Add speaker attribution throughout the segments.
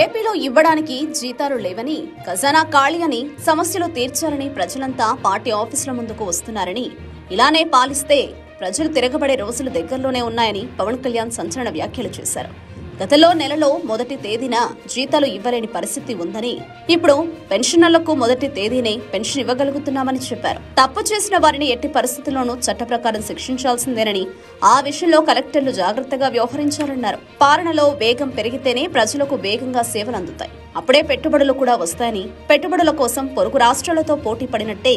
Speaker 1: ఏపీలో ఇవ్వడానికి జీతాలు లేవని, ఖజానా ఖాళీ అని, సమస్యలు తీర్చాలని ప్రజలంతా పార్టీ ఆఫీసుల ముందుకు వస్తున్నారని, ఇలానే పాలిస్తే ప్రజలు తిరగబడే రోజులు దగ్గరలోనే ఉన్నాయని పవన్ కళ్యాణ్ సంచలన వ్యాఖ్యలు చేశారు. గతంలో నెలలో మొదటి తేదీన జీతాలు ఇవ్వలేని పరిస్థితి ఉందని, ఇప్పుడు పెన్షనర్లకు మొదటి తేదీనే పెన్షన్ ఇవ్వగలుగుతున్నామని చెప్పారు. తప్పు చేసిన వారిని ఎట్టి పరిస్థితుల్లోనూ చట్ట ప్రకారం శిక్షించాల్సిందేనని, ఆ విషయంలో కలెక్టర్లు జాగ్రత్తగా వ్యవహరించాలన్నారు. పాలనలో వేగం పెరిగితేనే ప్రజలకు వేగంగా సేవలు అందుతాయి. అప్పుడే పెట్టుబడులు కూడా వస్తాయని, పెట్టుబడుల కోసం పొరుగు రాష్ట్రాలతో పోటీ పడినట్టే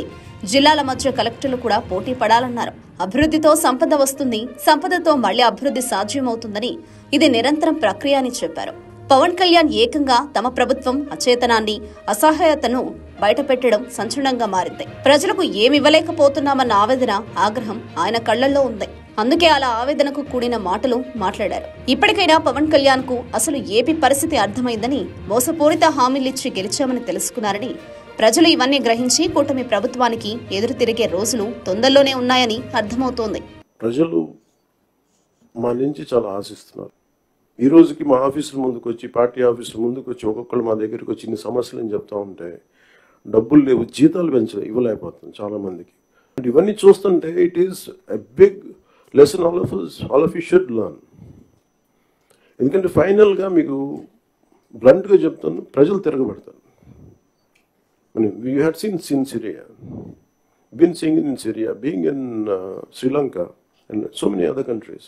Speaker 1: జిల్లాల మధ్య కలెక్టర్లు కూడా పోటీ పడాలన్నారు. అభివృద్ధితో సంపద వస్తుంది, సంపదతో మళ్లీ అభివృద్ధి సాధ్యమవుతుందని, ఇది నిరంతరం ప్రక్రియ అని చెప్పారు. పవన్ కళ్యాణ్ ఏకంగా తమ ప్రభుత్వం అచేతనాన్ని, అసహాయతను బయటపెట్టడం సంచలనంగా మారింది. ప్రజలకు ఏమివ్వలేకపోతున్నామన్న ఆవేదన, ఆగ్రహం ఆయన కళ్లల్లో ఉంది. అందుకే అలా ఆవేదనకు కూడిన మాటలు మాట్లాడారు. ఇప్పటికైనా పవన్ కళ్యాణ్ కు అసలు ఏపీ పరిస్థితి అర్థమైందని, మోసపూరిత హామీలిచ్చి గెలిచామని తెలుసుకున్నారని, ప్రజలు ఇవన్నీ గ్రహించి కూటమి ప్రభుత్వానికి ఎదురు తిరిగే రోజులు తొందరలోనే ఉన్నాయని అర్థమవుతోంది.
Speaker 2: ప్రజలు మా నుంచి చాలా ఆశిస్తున్నారు. ఈ రోజుకి మా ఆఫీసుల ముందుకు వచ్చి, పార్టీ ఆఫీసుల ముందుకు వచ్చి ఒక్కొక్కరు మా దగ్గరికి వచ్చి ఇన్ని సమస్యలు అని చెప్తా ఉంటే, డబ్బులు లేవు, జీతాలు ఇవ్వలేకపోతుంది చాలా మందికి. ఇవన్నీ చూస్తుంటే it is a big lesson all of you should learn. ఎందుకంటే ఫైనల్గా మీకు బ్లంట్గా చెప్తాను, ప్రజలు తిరగబడతారు. We had seen in Syria, been seeing it in Syria, being in Sri Lanka and so many other countries.